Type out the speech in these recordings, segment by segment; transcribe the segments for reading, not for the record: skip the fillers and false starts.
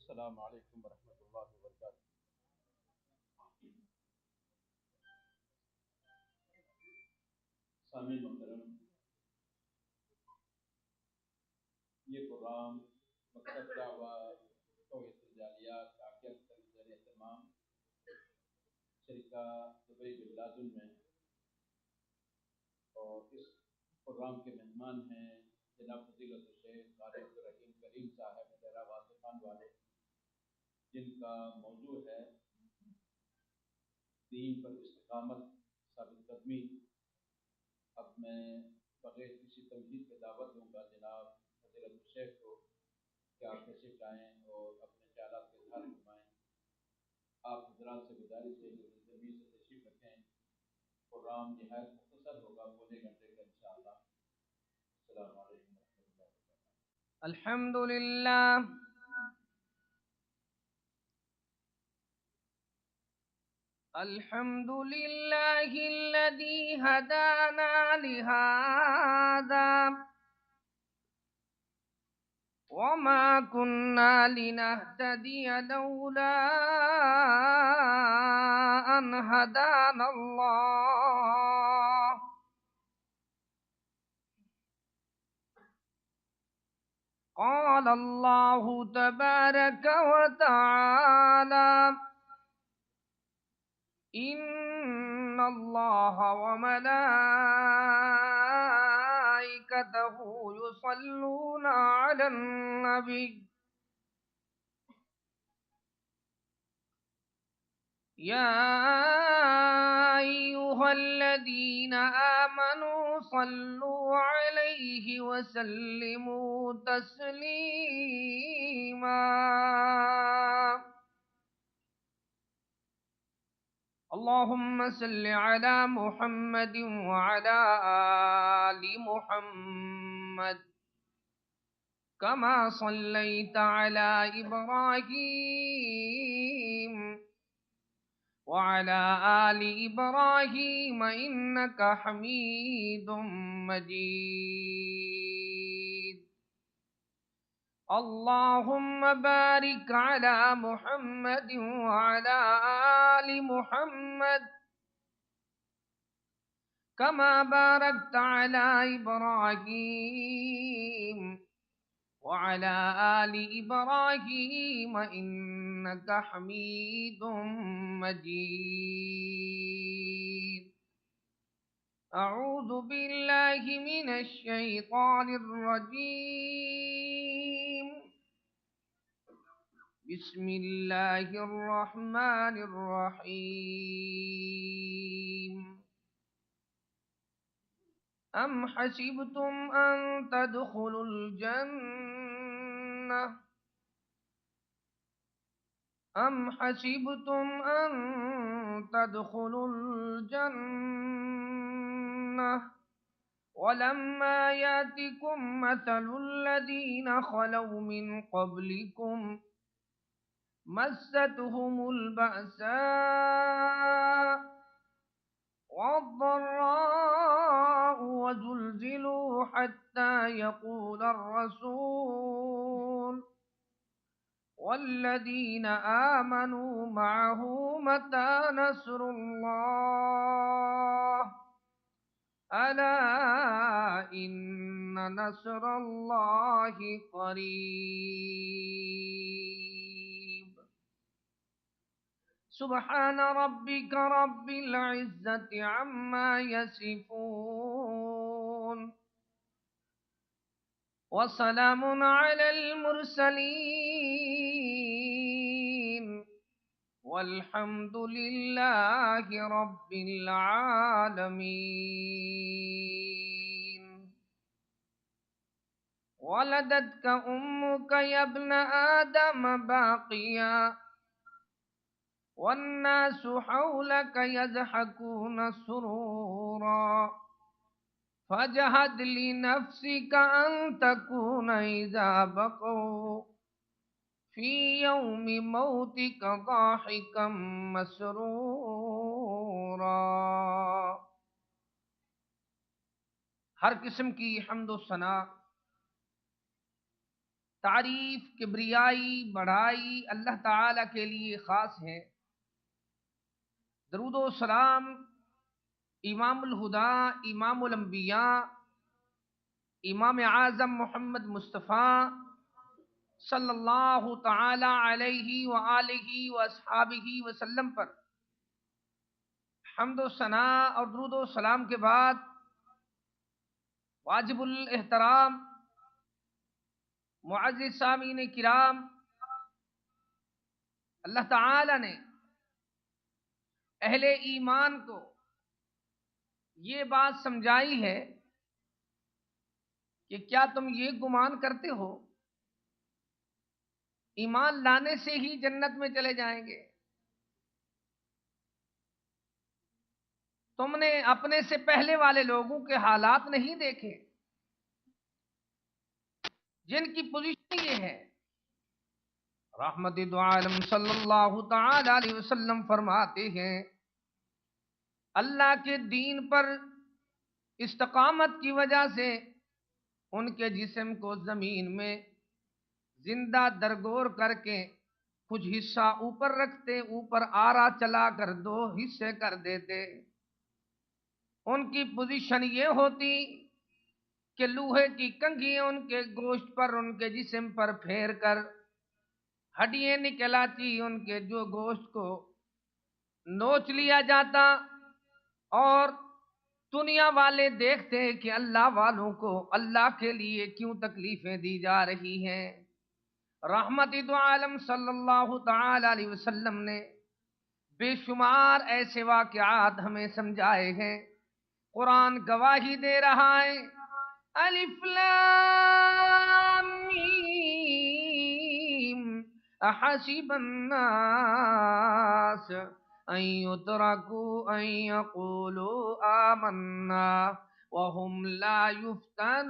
السلام علیکم ورحمۃ اللہ وبرکاتہ۔ سامعین محترم، یہ پروگرام مکتب دعوہ توحید الجالیہ کاکیہ کے زیر اہتمام شریکہ دبئی بن لادن میں، اور اس پروگرام کے مہمان ہیں جناب فضیلت الشیخ قاری عبدالرحیم کریم صاحب ڈیرہ واسطان والے، جن کا موضوع ہے دین پر استقامت ثابت قدمی۔ اب میں بغیر کسی تمہید کے دعوت دوں گا جناب فضیلت الشیخ کو کہ آپ تشریف لائیں اور اپنے خیالات کا اظہار فرمائیں۔ آپ حضرات سے گزارش ہے کہ زمین سے تشریف رکھیں۔ پروگرام نہایت مختصر ہوگا، پونے گھنٹے کا انشاءاللہ۔ السلام علیکم ورحمۃ اللہ وبرکاتہ۔ الحمد لله الحمد لله الذي هدانا لهذا وما كنا لنهتدي لولا أن هدانا الله قال الله تبارك وتعالى إن الله وملائكته يصلون على النبي يا أيها الذين آمنوا صلوا عليه وسلموا تسليما اللهم صل على محمد وعلى آل محمد كما صليت على إبراهيم وعلى آل إبراهيم إنك حميد مجيد اللهم بارك على محمد وعلى آل محمد كما باركت على إبراهيم وعلى آل إبراهيم إنك حميد مجيد أعوذ بالله من الشيطان الرجيم بسم الله الرحمن الرحيم أم حسبتم أن تدخلوا الجنة أم حسبتم أن تدخلوا الجنة ولما يأتكم مثل الذين خلوا من قبلكم مستهم البأساء والضراء وزلزلوا حتى يقول الرسول والذين آمنوا معه متى نصر الله ألا إن نصر الله قريب سبحان ربك رب العزة عما يصفون وسلام على المرسلين والحمد لله رب العالمين ولدتك أمك يا ابن آدم باقيا والناس حولك يضحكون سرورا فاجهد لنفسك أن تكون إذا بقوا في يوم موتك ضاحكا مسرورا۔ ہر قسم کی حمد و ثنا تعریف، کبریائی، بڑائی اللہ تعالی کے لیے خاص ہے۔ درود و سلام امام الہدا، امام الانبیاء، امام اعظم محمد مصطفیٰ صلی اللہ تعالی علیہ وآلہ واصحابہ وسلم پر حمد و ثناء اور درود و سلام کے بعد واجب الاحترام معزز سامعین کرام، اللہ تعالی نے اہل ایمان کو یہ بات سمجھائی ہے کہ کیا تم یہ گمان کرتے ہو ایمان لانے سے ہی جنت میں چلے جائیں گے؟ تم نے اپنے سے پہلے والے لوگوں کے حالات نہیں دیکھے جن کی پوزیشن یہ ہے؟ رحمت دو عالم صلی اللہ تعالی علیہ وسلم فرماتے ہیں اللہ کے دین پر استقامت کی وجہ سے ان کے جسم کو زمین میں زندہ درگور کر کے کچھ حصہ اوپر رکھتے، اوپر آرا چلا کر 2 حصے کر دیتے۔ ان کی پوزیشن یہ ہوتی کہ لوہے کی کنگھیاں ان کے گوشت پر، ان کے جسم پر پھیر کر ہڈیاں نکل آتی، ان کے جو گوشت کو نوچ لیا جاتا، اور دنیا والے دیکھتے کہ اللہ والوں کو اللہ کے لیے کیوں تکلیفیں دی جا رہی ہیں۔ رحمت دو عالم صلی اللہ تعالی علیہ وسلم نے بے شمار ایسے واقعات ہمیں سمجھائے ہیں۔ قرآن گواہی دے رہا ہے، الف لام میم احسب الناس ان يتركوا ان يقولوا آمنا وهم لا يفتنون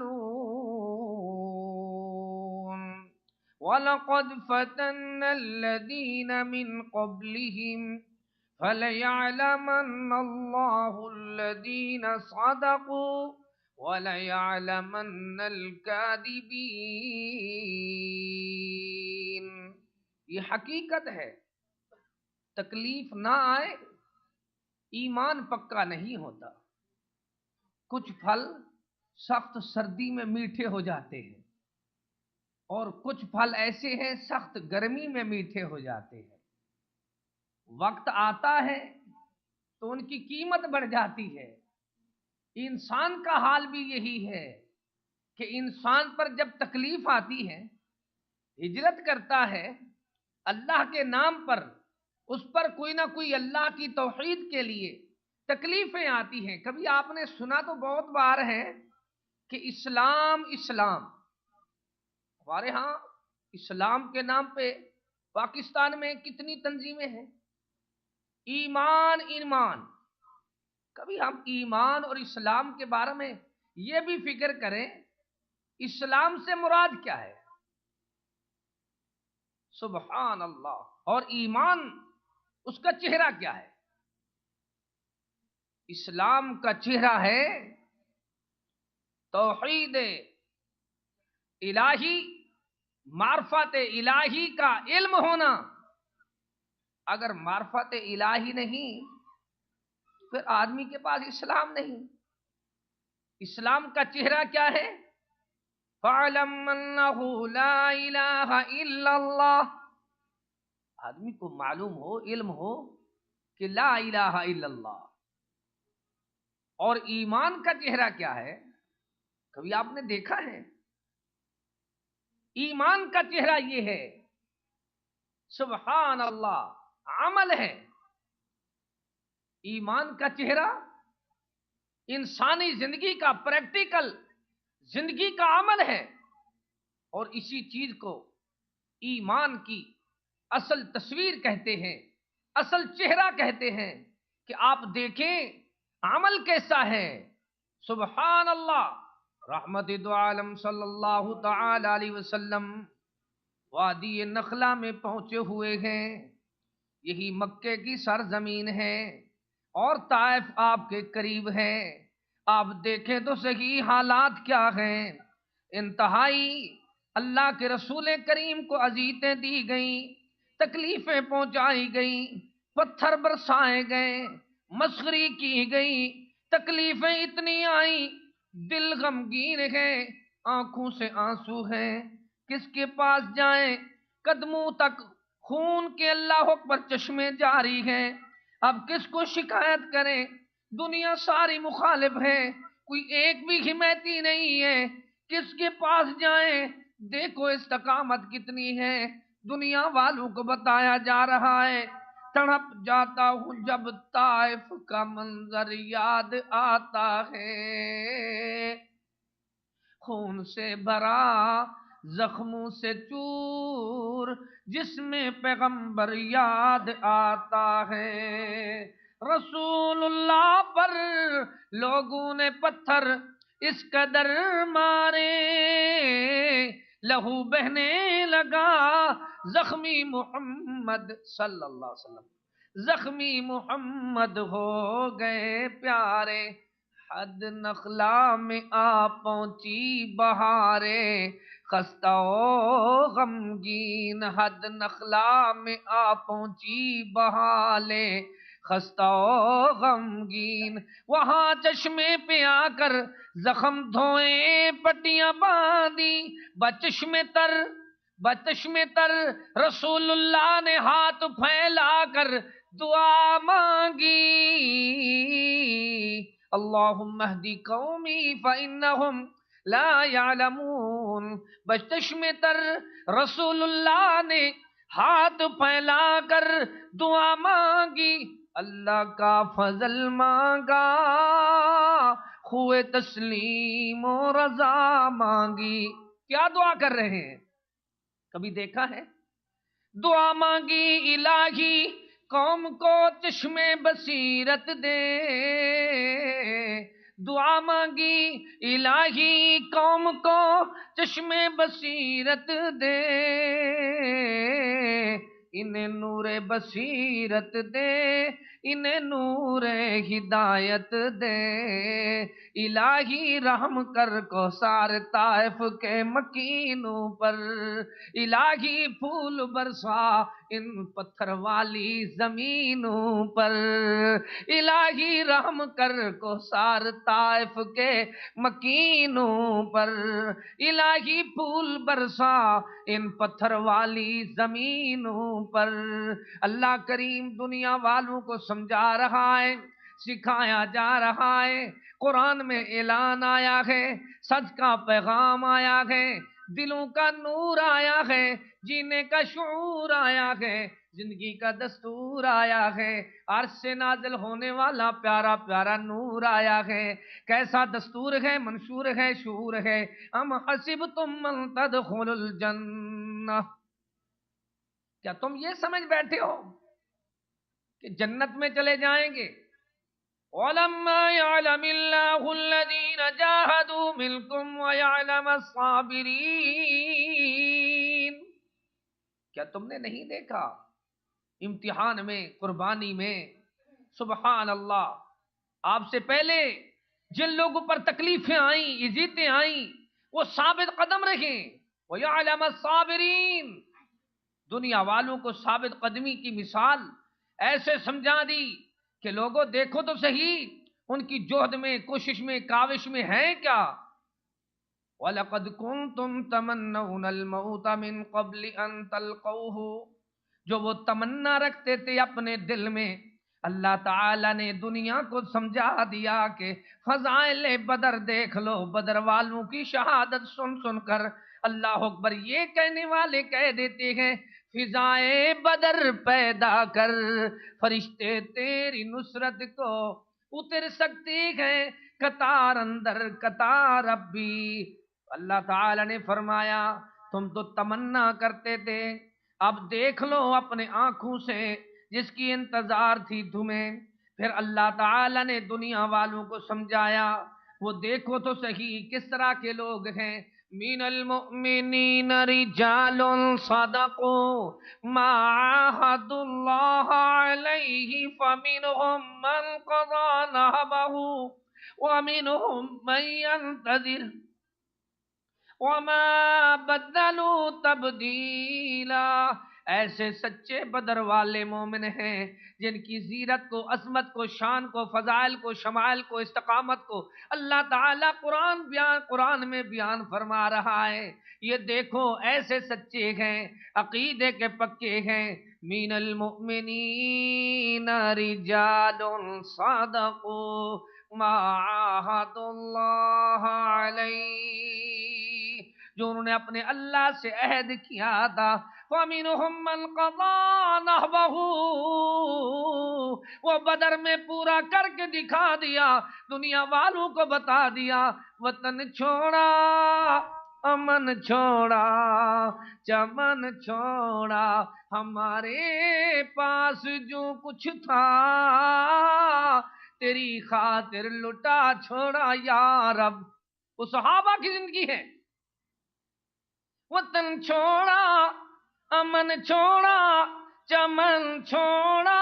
وَلَقَدْ فَتَنَّا الَّذِينَ مِنْ قَبْلِهِمْ فَلَيَعْلَمَنَّ اللَّهُ الَّذِينَ صَدَقُوا وَلَيَعْلَمَنَّ الْكَاذِبِينَ۔ یہ حقیقت ہے، تکلیف نہ آئے ایمان پکا نہیں ہوتا۔ کچھ پھل سخت سردی میں میٹھے ہو جاتے ہیں، اور کچھ پھل ایسے ہیں سخت گرمی میں میٹھے ہو جاتے ہیں۔ وقت آتا ہے تو ان کی قیمت بڑھ جاتی ہے۔ انسان کا حال بھی یہی ہے کہ انسان پر جب تکلیف آتی ہے، ہجرت کرتا ہے اللہ کے نام پر، اس پر کوئی نہ کوئی اللہ کی توحید کے لیے تکلیفیں آتی ہیں۔ کبھی آپ نے سنا تو بہت بار ہے کہ اسلام اسلام، ہمارے ہاں اسلام کے نام پہ پاکستان میں کتنی تنظیمیں ہیں، ایمان ایمان۔ کبھی ہم ایمان اور اسلام کے بارے میں یہ بھی فکر کریں اسلام سے مراد کیا ہے؟ سبحان اللہ۔ اور ایمان اس کا چہرہ کیا ہے؟ اسلام کا چہرہ ہے توحید الہی، معرفت الہی کا علم ہونا۔ اگر معرفت الہی نہیں پھر آدمی کے پاس اسلام نہیں۔ اسلام کا چہرہ کیا ہے؟ فَاعْلَمْ أَنَّهُ لَا إِلَٰهَ إِلَّا اللَّهُ۔ آدمی کو معلوم ہو، علم ہو کہ لا الہ الا اللہ۔ اور ایمان کا چہرہ کیا ہے؟ کبھی آپ نے دیکھا ہے؟ ایمان کا چہرہ یہ ہے، سبحان اللہ، عمل ہے۔ ایمان کا چہرہ انسانی زندگی کا پریکٹیکل زندگی کا عمل ہے، اور اسی چیز کو ایمان کی اصل تصویر کہتے ہیں، اصل چہرہ کہتے ہیں کہ آپ دیکھیں عمل کیسا ہے۔ سبحان اللہ۔ رحمت دو عالم صلی اللہ تعالی علیہ وسلم وادی نخلا میں پہنچے ہوئے ہیں، یہی مکے کی سرزمین ہے، اور طائف آپ کے قریب ہے۔ آپ دیکھیں تو صحیح حالات کیا ہیں، انتہائی اللہ کے رسول کریم کو اذیتیں دی گئیں، تکلیفیں پہنچائی گئیں، پتھر برسائے گئے، مسخری کی گئی، تکلیفیں اتنی آئیں، دل غمگین ہے، آنکھوں سے آنسو ہیں، کس کے پاس جائیں؟ قدموں تک خون کے اللہ اکبر چشمے جاری ہیں، اب کس کو شکایت کریں؟ دنیا ساری مخالف ہے، کوئی ایک بھی حمایتی نہیں ہے، کس کے پاس جائیں؟ دیکھو استقامت کتنی ہے، دنیا والوں کو بتایا جا رہا ہے۔ تڑپ جاتا ہوں جب طائف کا منظر یاد آتا ہے، خون سے بھرا زخموں سے چور جس میں پیغمبر یاد آتا ہے۔ رسول اللہ پر لوگوں نے پتھر اس قدر مارے، لہو بہنے لگا، زخمی محمد صلی اللہ علیہ وسلم، زخمی محمد ہو گئے پیارے۔ حد نخلا میں آ پہنچی بہارے، خستہ و غمگین، حد نخلا میں آ پہنچی بہالے، خستہ و غمگین، وہاں چشمے پہ آ کر زخم دھوئے، پٹیاں باندھی، بچشمے تر رسول اللہ نے ہاتھ پھیلا کر دعا مانگی، اللہم اہدی قومی فإنہم لا يعلمون۔ بچشمے تر رسول اللہ نے ہاتھ پھیلا کر دعا مانگی، اللہ کا فضل مانگا، خوئے تسلیم و رضا مانگی۔ کیا دعا کر رہے ہیں؟ کبھی دیکھا ہے؟ دعا مانگی الہی قوم کو چشمے بصیرت دے، دعا مانگی الہی قوم کو چشمے بصیرت دے، انہیں نور بصیرت دے، انہیں نور ہدایت دے، الہی رحم کر کوثر طائف کے مکینوں پر، الہی پھول برسا ان پتھر والی زمینوں پر، الہی رحم کر کوثر طائف کے مکینوں پر، الہی پھول برسا ان پتھر والی زمینوں پر۔ اللہ کریم دنیا والوں کو سمجھا رہا ہے، سکھایا جا رہا ہے، قرآن میں اعلان آیا ہے، سچ کا پیغام آیا ہے، دلوں کا نور آیا ہے، جینے کا شعور آیا ہے، زندگی کا دستور آیا ہے، عرش سے نازل ہونے والا پیارا پیارا نور آیا ہے۔ کیسا دستور ہے، منشور ہے، شعور ہے؟ ام حسبتم ان تدخلوا الجنہ، کیا تم یہ سمجھ بیٹھے ہو کہ جنت میں چلے جائیں گے؟ وَلَمَّا يَعْلَمِ اللَّهُ الَّذِينَ جَاهَدُوا مِنْكُمْ وَيَعْلَمَ الصَّابِرِينَ، کیا تم نے نہیں دیکھا امتحان میں، قربانی میں؟ سبحان اللہ، آپ سے پہلے جن لوگوں پر تکلیفیں آئیں، اذیتیں آئیں، وہ ثابت قدم رہیں۔ وَيَعْلَمَ الصَّابِرِينَ، دنیا والوں کو ثابت قدمی کی مثال ایسے سمجھا دی کہ لوگوں دیکھو تو صحیح، ان کی جہد میں، کوشش میں، کاوش میں ہے کیا؟ وَلَقَدْ كُنْتُمْ تَمَنَّوْنَ الْمَوْتَ مِنْ قَبْلِ أَنْ تَلْقَوْهُ، جو وہ تمنا رکھتے تھے اپنے دل میں، اللہ تعالیٰ نے دنیا کو سمجھا دیا کہ فضائل بدر دیکھ لو، بدر والوں کی شہادت سن سن کر اللہ اکبر یہ کہنے والے کہہ دیتے ہیں، فضائے بدر پیدا کر، فرشتے تیری نصرت کو اتر سکتے ہیں، قطار اندر قطار ربی۔ اللہ تعالیٰ نے فرمایا تم تو تمنا کرتے تھے، اب دیکھ لو اپنے آنکھوں سے جس کی انتظار تھی تمہیں۔ پھر اللہ تعالیٰ نے دنیا والوں کو سمجھایا، وہ دیکھو تو صحیح کس طرح کے لوگ ہیں۔ من المؤمنین رجال صدقوا ما عاهدوا اللہ علیہ فمنهم من قضى نحبه ومنهم من ينتظر وما بدلوا تبدیلا، ایسے سچے بدر والے مومن ہیں جن کی زیرت کو، عظمت کو، شان کو، فضائل کو، شمائل کو، استقامت کو اللہ تعالیٰ قرآن میں بیان فرما رہا ہے۔ یہ دیکھو ایسے سچے ہیں، عقیدے کے پکے ہیں۔ من المؤمنین رجال صدقوا ما عاهدوا اللہ علیہ، جو انہوں نے اپنے اللہ سے عہد کیا تھا۔ وَمِنْهُمْ مَنْ قَضَى نَحْبَهُ، وہ بدر میں پورا کر کے دکھا دیا، دنیا والوں کو بتا دیا، وطن چھوڑا، امن چھوڑا، چمن چھوڑا، ہمارے پاس جو کچھ تھا تیری خاطر لٹا چھوڑا یا رب۔ وہ صحابہ کی زندگی ہے۔ وطن چھوڑا، امن چھوڑا، چمن چھوڑا،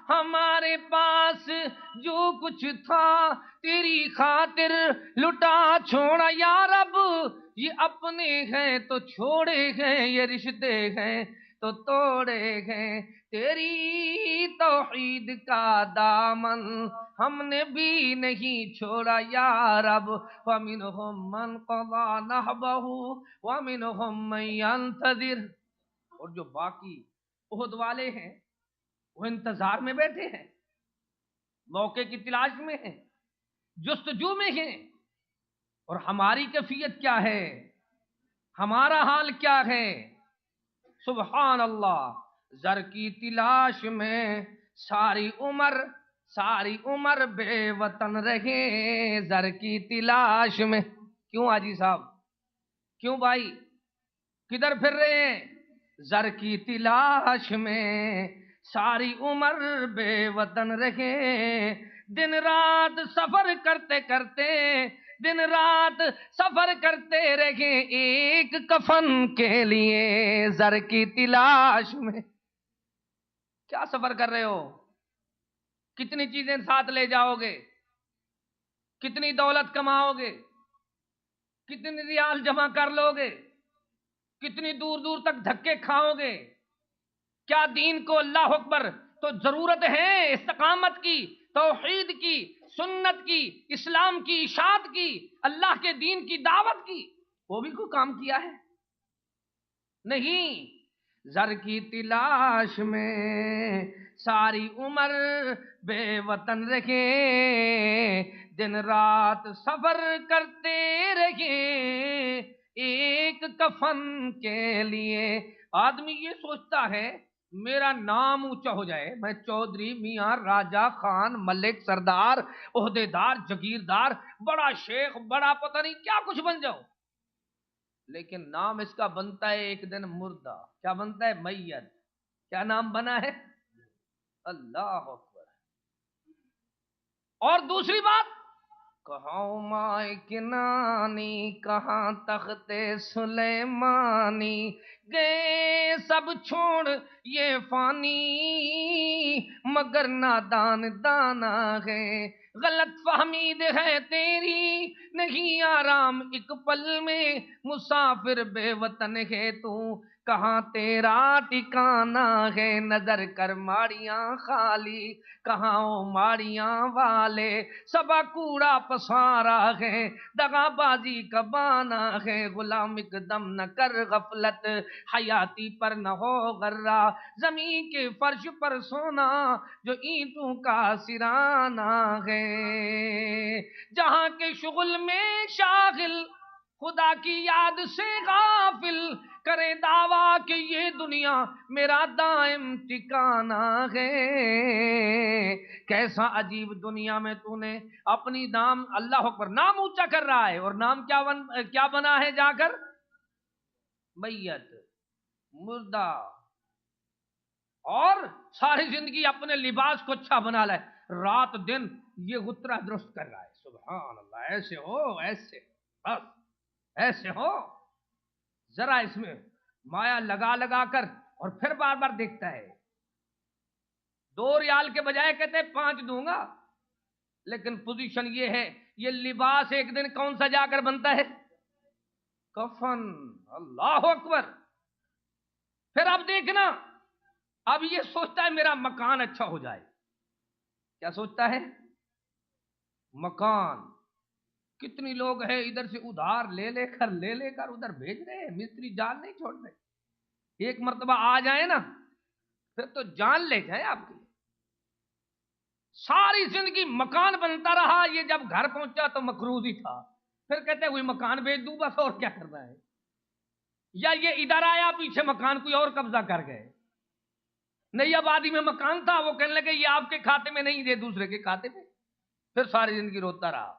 ہمارے پاس جو کچھ تھا تیری خاطر لٹا چھوڑا یا رب۔ یہ اپنے ہیں تو چھوڑے ہیں، یہ رشتے ہیں تو توڑے ہیں، تیری توحید کا دامن ہم نے بھی نہیں چھوڑا یا رب۔ وَمِنْهُمْ مَنْ قَضَى نَحْبَهُ وَمِنْهُمْ مَنْ يَنْتَظِرُ، اور جو باقی احد والے ہیں وہ انتظار میں بیٹھے ہیں، موقع کی تلاش میں ہیں، جستجو میں ہیں۔ اور ہماری کیفیت کیا ہے، ہمارا حال کیا ہے؟ سبحان اللہ، زر کی تلاش میں ساری عمر بے وطن رہے، زر کی تلاش میں۔ کیوں حاجی صاحب، کیوں بھائی، کدھر پھر رہے ہیں؟ زر کی تلاش میں ساری عمر بے وطن رہے، دن رات سفر کرتے کرتے، دن رات سفر کرتے رہے ایک کفن کے لیے، زر کی تلاش میں۔ کیا سفر کر رہے ہو؟ کتنی چیزیں ساتھ لے جاؤ گے؟ کتنی دولت کماؤ گے؟ کتنی ریال جمع کر لو گے؟ کتنی دور دور تک دھکے کھاؤ گے؟ کیا دین کو، اللہ اکبر، تو ضرورت ہے استقامت کی، توحید کی، سنت کی، اسلام کی اشاعت کی، اللہ کے دین کی دعوت کی، وہ بھی کوئی کام کیا ہے؟ نہیں۔ زر کی تلاش میں ساری عمر بے وطن رہے، دن رات سفر کرتے رہے ایک کفن کے لیے۔ آدمی یہ سوچتا ہے میرا نام اونچا ہو جائے، میں چودھری، میاں، راجہ، خان، ملک، سردار، عہدیدار، جگیردار، بڑا شیخ، بڑا پتہ نہیں کیا کچھ بن جاؤ، لیکن نام اس کا بنتا ہے ایک دن مردہ۔ کیا بنتا ہے؟ میت۔ کیا نام بنا ہے؟ اللہ اکبر۔ اور دوسری بات، کہاں مائے کنانی، کہاں تخت سلیمانی، گئے سب چھوڑ یہ فانی، مگر نادان دانا ہے، غلط فہمید ہے تیری، نہیں آرام ایک پل میں، مسافر بے وطن ہے تو، کہاں تیرا ٹھکانہ ہے، نظر کر ماڑیاں خالی، کہاں ماڑیاں والے، سبا کوڑا پسارا ہے، دغا بازی کا بانا ہے، غلام اقدم نہ کر غفلت، حیاتی پر نہ ہو غرہ، زمین کے فرش پر سونا جو اینٹوں کا سرانہ ہے، جہاں کے شغل میں شاغل، خدا کی یاد سے غافل، کرے دعویٰ کہ یہ دنیا میرا دائم ٹھکانہ ہے۔ کیسا عجیب دنیا میں تو نے اپنی نام، اللہ اکبر، نام اونچا کر رہا ہے، اور نام کیا بنا ہے جا کر؟ میت، مردہ، اور ساری زندگی اپنے لباس کو اچھا بنا لائے، رات دن یہ غترہ درست کر رہا ہے۔ سبحان اللہ، ایسے ہو، ایسے، بس ایسے ہو، ذرا اس میں مایا لگا لگا کر، اور پھر بار بار دیکھتا ہے، 2 ریال کے بجائے کہتے ہیں 5 دوں گا، لیکن پوزیشن یہ ہے، یہ لباس ایک دن کون سا جا کر بنتا ہے؟ کفن، اللہ اکبر. پھر اب دیکھنا، اب یہ سوچتا ہے میرا مکان اچھا ہو جائے. کیا سوچتا ہے؟ مکان. کتنی لوگ ہیں ادھر سے ادھار لے کر ادھر بھیج رہے ہیں، مستری جان نہیں چھوڑ رہے. ایک مرتبہ آ جائے نا پھر تو جان لے جائے آپ کی. ساری زندگی مکان بنتا رہا، یہ جب گھر پہنچا تو مقروض ہی تھا. پھر کہتے ہوئے مکان بیچ دوں بس، اور کیا کرنا ہے. یا یہ ادھر آیا پیچھے مکان کوئی اور قبضہ کر گئے. نہیں، آبادی میں مکان تھا، وہ کہنے لگے یہ آپ کے کھاتے میں نہیں، دے دوسرے کے کھاتے میں. پھر ساری زندگی روتا رہا.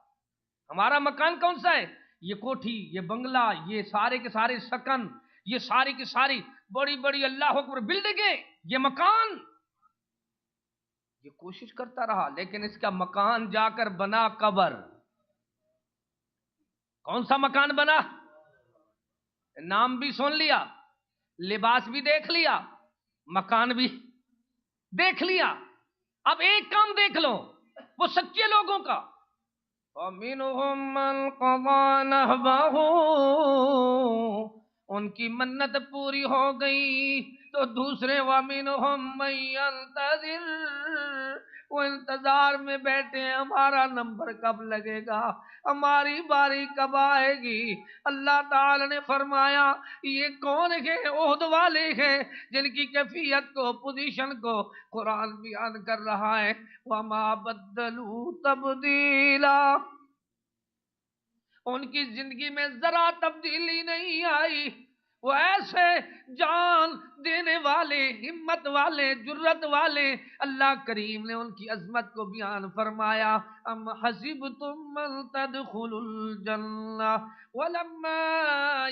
ہمارا مکان کون سا ہے؟ یہ کوٹھی، یہ بنگلہ، یہ سارے کے سارے سکن، یہ ساری کی ساری بڑی بڑی اللہ اکبر بلڈنگیں، یہ مکان. یہ کوشش کرتا رہا لیکن اس کا مکان جا کر بنا قبر. کون سا مکان بنا؟ نام بھی سن لیا، لباس بھی دیکھ لیا، مکان بھی دیکھ لیا. اب ایک کام دیکھ لو وہ سچے لوگوں کا. وَمِنْهُمْ مَنْ قَضَى نَحْبَهُ، ان کی منت پوری ہو گئی. تو دوسرے وَمِنْهُمْ مَنْ يَنْتَظِرُ، وہ انتظار میں بیٹھے ہیں ہمارا نمبر کب لگے گا، ہماری باری کب آئے گی. اللہ تعالی نے فرمایا یہ کون ہے؟ عہد والے ہیں جن کی کیفیت کو، پوزیشن کو قرآن بیان کر رہا ہے. وَمَا بَدَّلُوا تَبْدِيلًا، ان کی زندگی میں ذرا تبدیلی نہیں آئی. وہ ایسے جان دینے والے، ہمت والے، جرت والے. اللہ کریم نے ان کی عظمت کو بیان فرمایا. ام حسبتم ان تدخلوا الجنہ ولما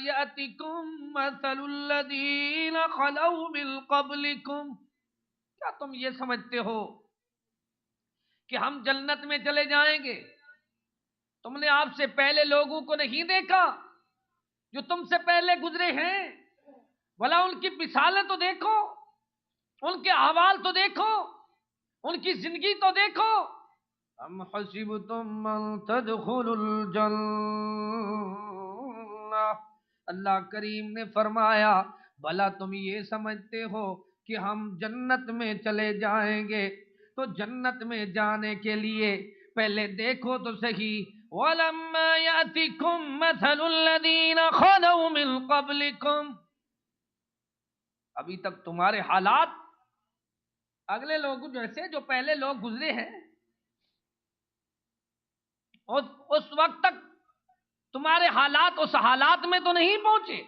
یأتکم مثل الذین خلوا من قبلکم، کیا تم یہ سمجھتے ہو کہ ہم جنت میں چلے جائیں گے؟ تم نے آپ سے پہلے لوگوں کو نہیں دیکھا جو تم سے پہلے گزرے ہیں؟ بھلا ان کی مثالیں تو دیکھو، ان کے احوال تو دیکھو، ان کی زندگی تو دیکھو. ام حسبتم ان تدخلوا الجنہ، اللہ کریم نے فرمایا بھلا تم یہ سمجھتے ہو کہ ہم جنت میں چلے جائیں گے؟ تو جنت میں جانے کے لیے پہلے دیکھو تو صحیح. وَلَمَّا يَأْتِكُمْ مَثَلُ الَّذِينَ خَلَوْا مِن قَبْلِكُمْ، ابھی تک تمہارے حالات اگلے لوگوں جیسے جو پہلے لوگ گزرے ہیں، اس وقت تک تمہارے حالات اس حالات میں تو نہیں پہنچے.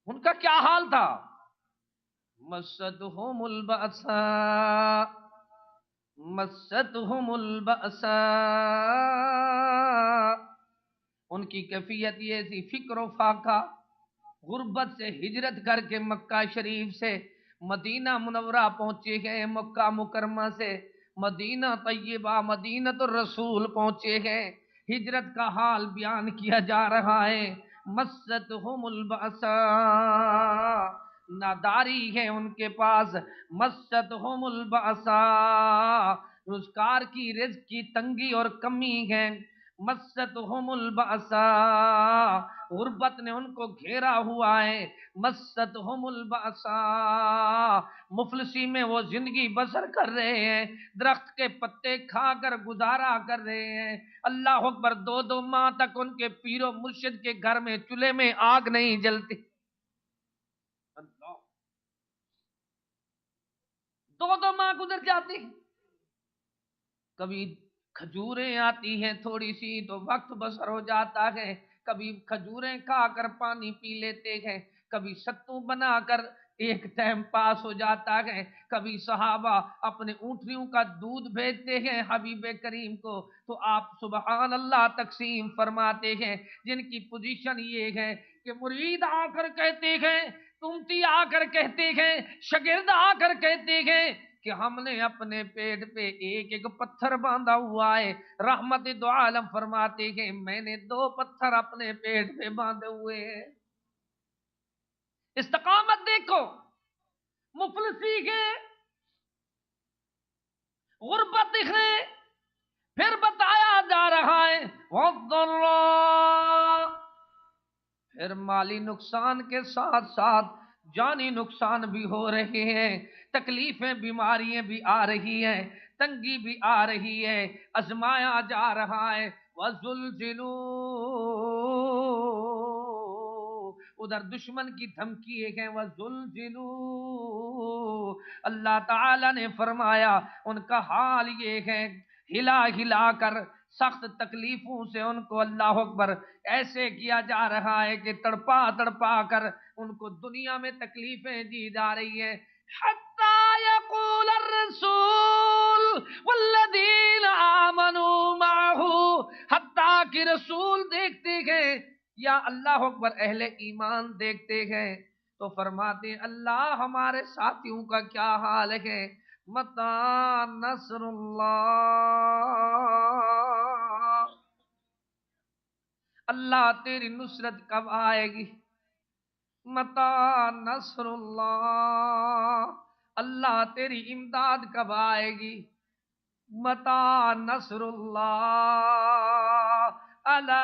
ان کا کیا حال تھا؟ مَسَّتْهُمُ الْبَأْسَاءُ، مَسَّتْهُمُ الْبَأْسَاءُ، ان کی کیفیت یہ تھی فکر و فاقہ. غربت سے ہجرت کر کے مکہ شریف سے مدینہ منورہ پہنچے گئے، مکہ مکرمہ سے مدینہ طیبہ مدینۃ الرسول پہنچے گئے. ہجرت کا حال بیان کیا جا رہا ہے. مستہم البأساء، ناداری ہے ان کے پاس. مستہم البأساء، روزگار کی، رزق کی تنگی اور کمی ہے. مستہم البأساء، غربت نے ان کو گھیرا ہوا ہے. مستہم البأساء، مفلسی میں وہ زندگی بسر کر رہے ہیں، درخت کے پتے کھا کر گزارا کر رہے ہیں. اللہ اکبر، 2 ماہ تک ان کے پیر و مرشد کے گھر میں چولہے میں آگ نہیں جلتی. 2 ماہ گزر جاتی. کبھی کھجوریں آتی ہیں تھوڑی سی تو وقت بسر ہو جاتا ہے، کبھی کھجوریں کھا کر پانی پی لیتے ہیں، کبھی ستو بنا کر ایک ٹائم پاس ہو جاتا ہے. کبھی صحابہ اپنے اونٹنیوں کا دودھ بھیجتے ہیں حبیب کریم کو تو آپ سبحان اللہ تقسیم فرماتے ہیں. جن کی پوزیشن یہ ہے کہ مرید آ کر کہتے ہیں، امتی آ کر کہتے ہیں، شاگرد آ کر کہتے ہیں کہ ہم نے اپنے پیٹ پہ ایک ایک پتھر باندھا ہوا ہے. رحمت دو عالم فرماتے ہیں میں نے 2 پتھر اپنے پیٹ پہ باندھے ہوئے ہیں. استقامت دیکھو. مفلسی ہے، غربت ہے. پھر بتایا جا رہا ہے والضراء، پھر مالی نقصان کے ساتھ ساتھ جانی نقصان بھی ہو رہے ہیں، تکلیفیں بیماریاں بھی آ رہی ہیں، تنگی بھی آ رہی ہے، آزمایا جا رہا ہے۔ وَزُلْزِلُوا، ادھر دشمن کی دھمکی ہے، وَزُلْزِلُوا، اللہ تعالی نے فرمایا ان کا حال یہ ہے، ہلا ہلا کر سخت تکلیفوں سے ان کو اللہ اکبر ایسے کیا جا رہا ہے کہ تڑپا تڑپا کر ان کو دنیا میں تکلیفیں دی جا رہی ہیں۔ حتی یقول الرسول والذین آمنوا معه، حتی کہ رسول دیکھتے ہیں یا اللہ اکبر اہل ایمان دیکھتے ہیں تو فرماتے ہیں اللہ ہمارے ساتھیوں کا کیا حال ہے، متی نصر اللہ، اللہ تیری نصرت کب آئے گی، متی نصر اللہ، اللہ تیری امداد کب آئے گی، متی نصر اللہ، الا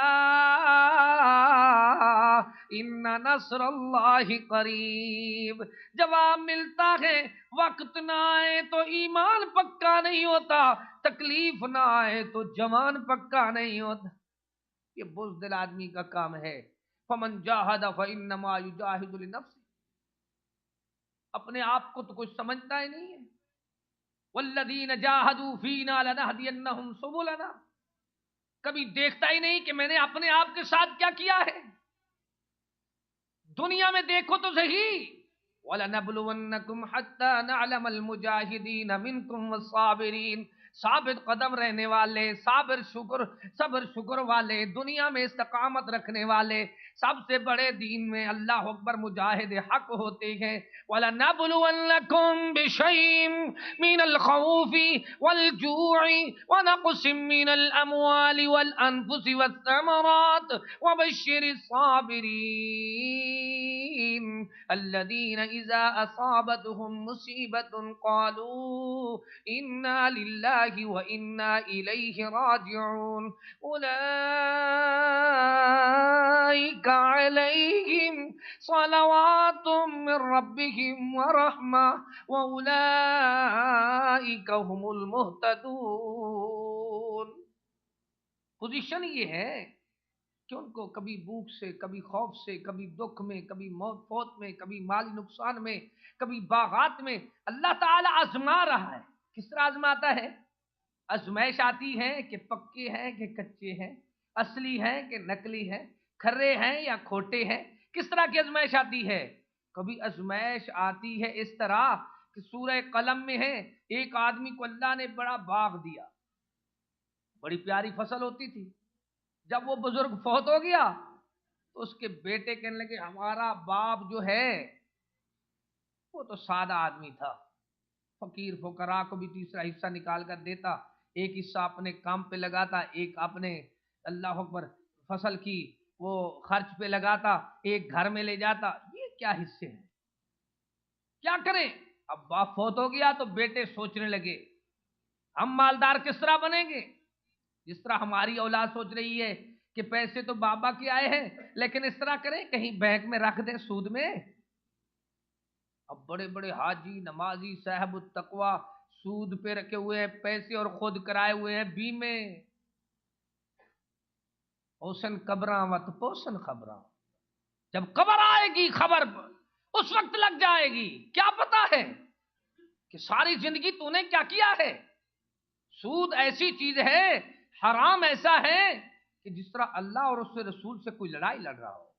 ان نصر اللہ قریب۔ جواب ملتا ہے وقت نہ آئے تو ایمان پکا نہیں ہوتا، تکلیف نہ آئے تو جوان پکا نہیں ہوتا۔ یہ بزدل آدمی کا کام ہے۔ فمن جاہد فانما یجاہد لنفسہ، اپنے آپ کو تو کچھ سمجھتا ہی نہیں ہے۔ والذین جاہدوا فینا لنہدینہم سبلنا، کبھی دیکھتا ہی نہیں کہ میں نے اپنے آپ کے ساتھ کیا کیا ہے۔ دنیا میں دیکھو تو صحیح، وَلَنَبْلُوَنَّكُمْ حَتَّى نَعْلَمَ الْمُجَاهِدِينَ مِنْكُمْ وَالصَّابِرِينَ، ثابت قدم رہنے والے، صبر شکر والے، دنیا میں استقامت رکھنے والے، سب سے بڑے دین میں اللہ اکبر مجاہد حق ہوتے ہیں۔ وَلَنَبْلُوَنَّكُمْ بِشَيْءٍ مِّنَ الْخَوْفِ وَالْجُوعِ وَنَقْصٍ مِّنَ الْأَمْوَالِ وَالْأَنفُسِ وَالثَّمَرَاتِ وَبَشِّرِ الصَّابِرِينَ الَّذِينَ إِذَا أَصَابَتْهُمْ مُصِيبَةٌ قَالُوا إِنَّا لِلَّهِ وَإِنَّا إِلَيْهِ راجعون أُولَئِكَ عَلَيْهِمْ صَلَوَاتٌ مِّن رَّبِّهِمْ وَرَحْمَةٌ وَأُولَئِكَ هُمُ الْمُهْتَدُونَ۔ پوزیشن یہ ہے کہ ان کو کبھی بھوک سے، کبھی خوف سے، کبھی دکھ میں، کبھی موت فوت میں، کبھی مالی نقصان میں، کبھی باغات میں اللہ تعالی آزما رہا ہے۔ کس طرح آزماتا ہے؟ آزمائش آتی ہے کہ پکے ہیں کہ کچے ہیں، اصلی ہیں کہ نقلی ہیں، کھرے ہیں یا کھوٹے ہیں۔ کس طرح کی آزمائش آتی ہے؟ کبھی آزمائش آتی ہے اس طرح کہ سورہ قلم میں ہے، ایک آدمی کو اللہ نے بڑا باغ دیا، بڑی پیاری فصل ہوتی تھی، جب وہ بزرگ فوت ہو گیا تو اس کے بیٹے کہنے لگے ہمارا باپ جو ہے وہ تو سادہ آدمی تھا، فقیر فقراء کو بھی تیسرا حصہ نکال کر دیتا، ایک حصہ اپنے کام پہ لگاتا، ایک اپنے اللہ اکبر فصل کی وہ خرچ پہ لگاتا، ایک گھر میں لے جاتا۔ یہ کیا حصے ہیں؟ کیا کریں؟ اب باپ فوت ہو گیا تو بیٹے سوچنے لگے ہم مالدار کس طرح بنیں گے؟ جس طرح ہماری اولاد سوچ رہی ہے کہ پیسے تو بابا کے آئے ہیں لیکن اس طرح کریں کہیں بینک میں رکھ دیں سود میں۔ اب بڑے بڑے حاجی نمازی صاحب التقوی سود پہ رکھے ہوئے ہیں پیسے اور خود کرائے ہوئے ہیں بیمے۔ پوسن قبراں وت پوسن خبراں، جب قبر آئے گی خبر اس وقت لگ جائے گی، کیا پتا ہے کہ ساری زندگی تو نے کیا کیا ہے۔ سود ایسی چیز ہے، حرام ایسا ہے کہ جس طرح اللہ اور اس کے رسول سے کوئی لڑائی لڑ رہا ہو۔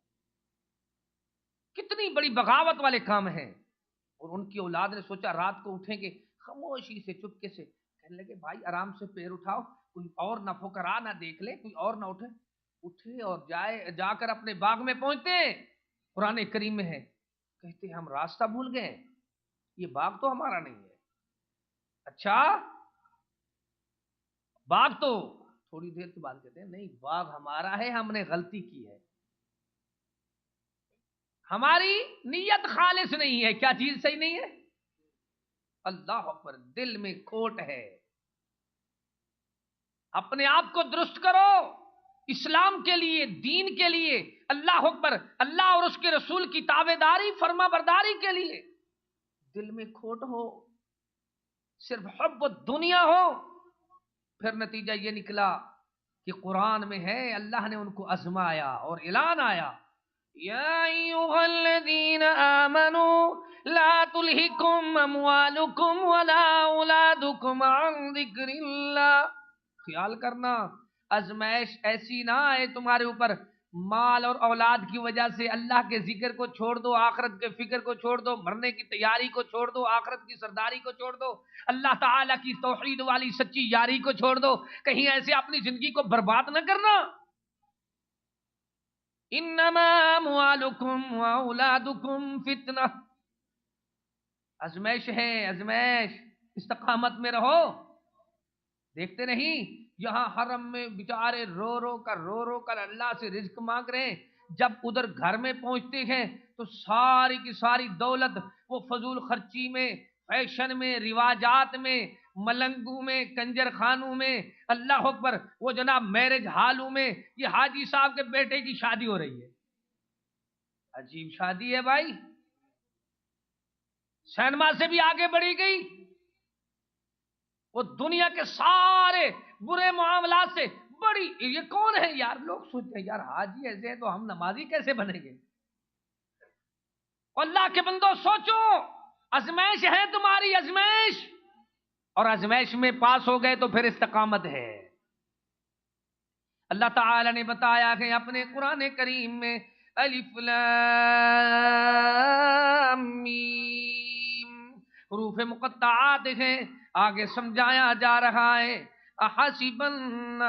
کتنی بڑی بغاوت والے کام ہیں۔ اور ان کی اولاد نے سوچا رات کو اٹھیں گے، خاموشی سے چپکے سے کہنے لگے بھائی آرام سے پیر اٹھاؤ، کوئی اور نہ فقراء نہ دیکھ لے، کوئی اور نہ اٹھے اور جا کر اپنے باغ میں پہنچتے ہیں۔ قرآن کریم میں ہے، کہتے ہیں ہم راستہ بھول گئے، یہ باغ تو ہمارا نہیں ہے۔ اچھا باغ تو تھوڑی دیر کے بعد کہتے ہیں نہیں باغ ہمارا ہے، ہم نے غلطی کی ہے، ہماری نیت خالص نہیں ہے۔ کیا چیز صحیح نہیں ہے؟ اللہ اکبر، دل میں کھوٹ ہے۔ اپنے آپ کو درست کرو، اسلام کے لیے، دین کے لیے اللہ اکبر، اللہ اور اس کے رسول کی تابعداری فرما برداری کے لیے دل میں کھوٹ ہو، صرف حب دنیا ہو، پھر نتیجہ یہ نکلا کہ قرآن میں ہے اللہ نے ان کو آزمایا اور اعلان آیا، یا ایھا الذین آمنوا لا تلہکم اموالکم ولا اولادکم عن ذکر اللہ۔ خیال کرنا آزمائش ایسی نہ آئے تمہارے اوپر، مال اور اولاد کی وجہ سے اللہ کے ذکر کو چھوڑ دو، آخرت کے فکر کو چھوڑ دو، مرنے کی تیاری کو چھوڑ دو، آخرت کی سرداری کو چھوڑ دو، اللہ تعالیٰ کی توحید والی سچی یاری کو چھوڑ دو، کہیں ایسے اپنی زندگی کو برباد نہ کرنا۔ انما اموالکم واولادکم فتنہ، آزمائش ہے، آزمائش، استقامت میں رہو۔ دیکھتے نہیں یہاں حرم میں بیچارے رو رو کر اللہ سے رزق مانگ رہے ہیں، جب ادھر گھر میں پہنچتے ہیں تو ساری کی ساری دولت وہ فضول خرچی میں، فیشن میں، رواجات میں، ملنگوں میں، کنجر خانوں میں، اللہ اکبر، وہ جناب میرج ہالوں میں، یہ حاجی صاحب کے بیٹے کی شادی ہو رہی ہے۔ عجیب شادی ہے بھائی، سینما سے بھی آگے بڑھی گئی، وہ دنیا کے سارے برے معاملات سے بڑی، یہ کون ہے یار؟ لوگ سوچتے ہیں یار حاجی ایسے ہیں تو ہم نمازی کیسے بنیں گے؟ اللہ کے بندو سوچو، آزمائش ہے تمہاری، آزمائش، اور آزمائش میں پاس ہو گئے تو پھر استقامت ہے۔ اللہ تعالی نے بتایا کہ اپنے قرآن کریم میں الف لام میم، حروف مقطعات ہیں، آگے سمجھایا جا رہا ہے احسب الناس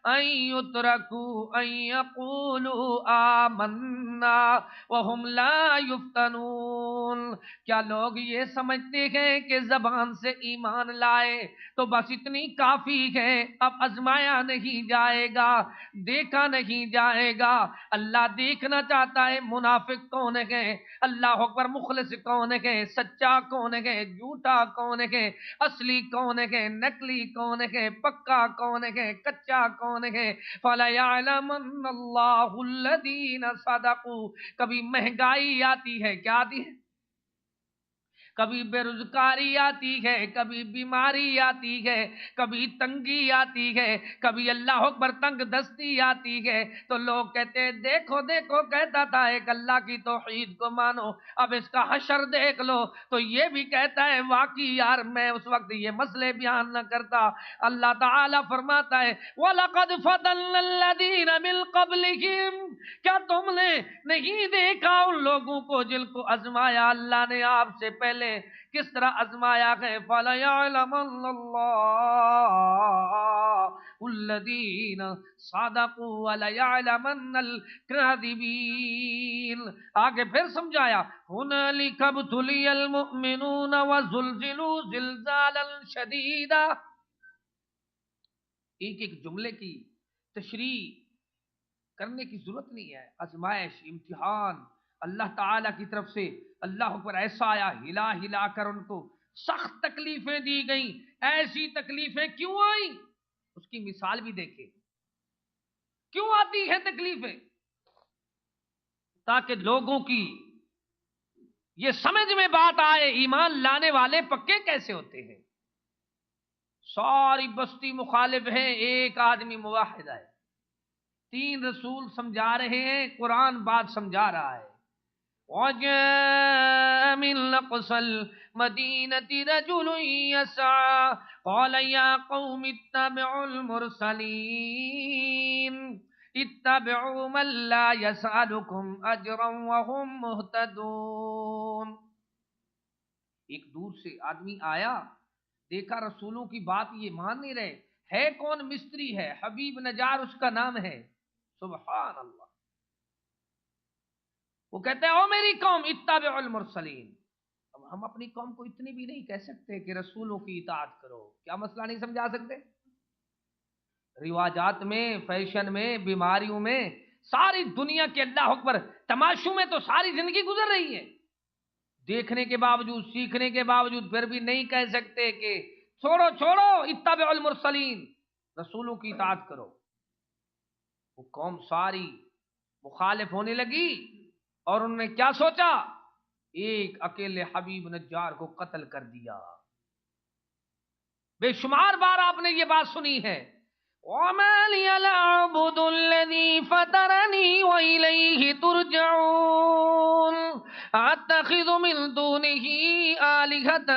ان یترکوا ان یقولوا آمنا وهم لا یفتنون، کیا لوگ یہ سمجھتے ہیں کہ زبان سے ایمان لائے تو بس اتنی کافی ہے، اب آزمایا نہیں جائے گا، دیکھا نہیں جائے گا؟ اللہ دیکھنا چاہتا ہے منافق کون ہے، اللہ اکبر، مخلص کون ہے، سچا کون ہے، جھوٹا کون ہے، اصلی کون ہے، نکلی کون ہے، پکا کون ہے، کچا کون ہے۔ فَلَيَعْلَمَنَّ اللَّهُ الَّذِينَ صَدَقُوا، کبھی مہنگائی آتی ہے، کیا آتی ہے؟ کبھی بے روزگاری آتی ہے، کبھی بیماری آتی ہے، کبھی تنگی آتی ہے، کبھی اللہ اکبر تنگ دستی آتی ہے، تو لوگ کہتے ہیں دیکھو دیکھو، کہتا تھا ایک اللہ کی توحید کو مانو، اب اس کا حشر دیکھ لو، تو یہ بھی کہتا ہے واقعی یار میں اس وقت یہ مسئلے بیان نہ کرتا۔ اللہ تعالیٰ فرماتا ہے وَلَقَدْ فَتَنَّا الَّذِينَ مِن قَبْلِهِمْ، کیا تم نے نہیں دیکھا ان لوگوں کو جن کو آزمایا اللہ نے آپ سے پہلے؟ کس طرح آزمایا ہے؟ فَلَيَعْلَمَنَّ اللَّهُ الَّذِينَ صَدَقُوا وَلَيَعْلَمَنَّ الْكَاذِبِينَ۔ آگے پھر سمجھایا هُنَالِكَ ابْتُلِيَ الْمُؤْمِنُونَ وَزُلْزِلُوا زِلْزَالًا شَدِيدًا۔ ایک ایک جملے کی تشریح کرنے کی ضرورت نہیں ہے، آزمائش، امتحان اللہ تعالیٰ کی طرف سے، اللہ پر ایسا آیا، ہلا ہلا کر ان کو سخت تکلیفیں دی گئیں۔ ایسی تکلیفیں کیوں آئیں؟ اس کی مثال بھی دیکھیں، کیوں آتی ہیں تکلیفیں؟ تاکہ لوگوں کی یہ سمجھ میں بات آئے ایمان لانے والے پکے کیسے ہوتے ہیں۔ ساری بستی مخالف ہے، ایک آدمی موحد ہے، 3 رسول سمجھا رہے ہیں، قرآن بات سمجھا رہا ہے۔ وَجَاءَ مِنْ أَقْصَى الْمَدِينَةِ رَجُلٌ يَسْعَىٰ قَالَ يَا قَوْمِ اتَّبِعُوا الْمُرْسَلِينَ اتَّبِعُوا مَن لَّا يَسْأَلُكُمْ أَجْرًا وَهُمْ مُهْتَدُونَ۔ ایک دور سے آدمی آیا، دیکھا رسولوں کی بات یہ مان نہیں رہے، ہے کون؟ مستری ہے، حبیب نجار اس کا نام ہے، سبحان اللہ۔ وہ کہتے ہیں او میری قوم اتبعوا المرسلین۔ اب ہم اپنی قوم کو اتنی بھی نہیں کہہ سکتے کہ رسولوں کی اطاعت کرو، کیا مسئلہ نہیں سمجھا سکتے؟ رواجات میں، فیشن میں، بیماریوں میں، ساری دنیا کے اللہ اکبر تماشوں میں تو ساری زندگی گزر رہی ہے، دیکھنے کے باوجود، سیکھنے کے باوجود پھر بھی نہیں کہہ سکتے کہ چھوڑو اتبعوا المرسلین، رسولوں کی اطاعت کرو۔ وہ قوم ساری مخالف ہونے لگی اور انہوں نے کیا سوچا؟ ایک اکیلے حبیب نجار کو قتل کر دیا۔ بے شمار بار آپ نے یہ بات سنی ہے، وَمَا لِيَ لَا أَعْبُدُ الَّذِي فَطَرَنِي وَإِلَيْهِ تُرْجَعُونَ أَتَّخِذُ مِن دُونِهِ آلِهَةً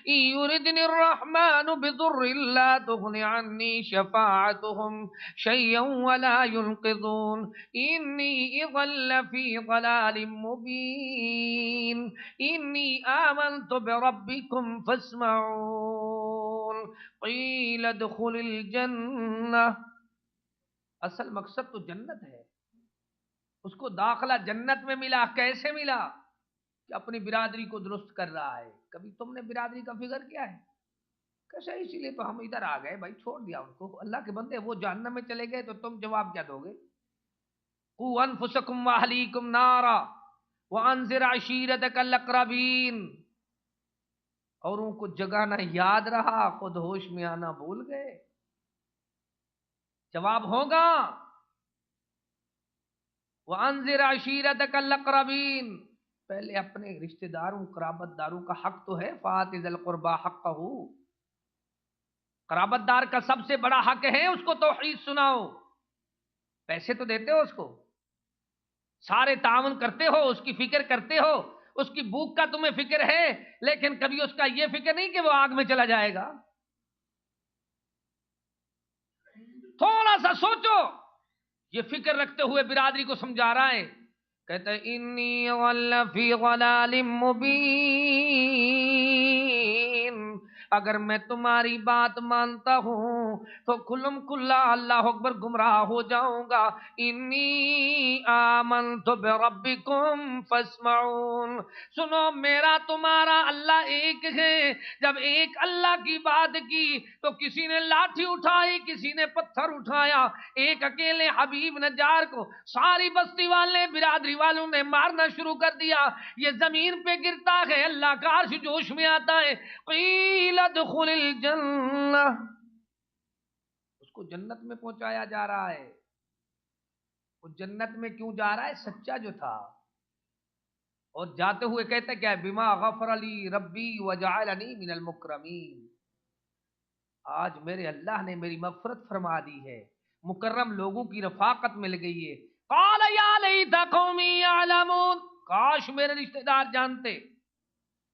إِن يُرِدْنِ الرَّحْمَٰنُ بِضُرٍّ لَّا تُغْنِ عَنِّي شَفَاعَتُهُمْ شَيْئًا وَلَا يُنقِذُونَ إِنِّي إِذًا لَّفِي ضَلَالٍ مُّبِينٍ إِنِّي آمَنتُ بِرَبِّكُمْ فَاسْمَعُونِ قیل ادخل الجنہ۔ اصل مقصد تو جنت ہے، اس کو داخلہ جنت میں ملا۔ کیسے ملا؟ کہ اپنی برادری کو درست کر رہا ہے۔ کبھی تم نے برادری کا فکر کیا ہے؟ کیسے؟ اسی لیے تو ہم ادھر آ گئے بھائی، چھوڑ دیا ان کو۔ اللہ کے بندے وہ جہنم میں چلے گئے تو تم جواب کیا دو گے؟ قوا انفسکم واہلیکم نارا وانذر عشیرتک الاقربین۔ اوروں کو جگانا یاد رہا، خود ہوش میں آنا بھول گئے۔ جواب ہوگا وَأَنذِرْ عَشِيرَتَكَ الْأَقْرَبِينَ، پہلے اپنے رشتہ داروں قرابت داروں کا حق تو ہے، فَآتِ ذِي الْقُرْبَىٰ حَقَّهُ، قرابت دار کا سب سے بڑا حق ہے اس کو توحید سناؤ۔ پیسے تو دیتے ہو اس کو، سارے تعاون کرتے ہو، اس کی فکر کرتے ہو، اس کی بھوک کا تمہیں فکر ہے، لیکن کبھی اس کا یہ فکر نہیں کہ وہ آگ میں چلا جائے گا۔ تھوڑا سا سوچو۔ یہ فکر رکھتے ہوئے برادری کو سمجھا رہا ہے، کہتا ہے انی فی ضلال مبین، اگر میں تمہاری بات مانتا ہوں تو کھلم کھلا اللہ اکبر گمراہ ہو جاؤں گا۔ انی آمنت بربکم فاسمعون، سنو میرا تمہارا اللہ ایک ہے۔ جب ایک اللہ کی بات کی تو کسی نے لاٹھی اٹھائی، کسی نے پتھر اٹھایا، ایک اکیلے حبیب نجار کو ساری بستی والے برادری والوں نے مارنا شروع کر دیا۔ یہ زمین پہ گرتا ہے، اللہ کا عرش جوش میں آتا ہے۔ قیل ادخل الجنہ، اس کو جنت میں پہنچایا جا رہا ہے۔ وہ جنت میں کیوں جا رہا ہے؟ سچا جو تھا، اور جاتے ہوئے کہتے کیا ہے؟ بما غفر لی ربی وجعلنی من المکرمین، آج میرے اللہ نے میری مغفرت فرما دی ہے، مکرم لوگوں کی رفاقت مل گئی ہے۔ قال یا لیت قومی یعلمون، کاش میرے رشتہ دار جانتے،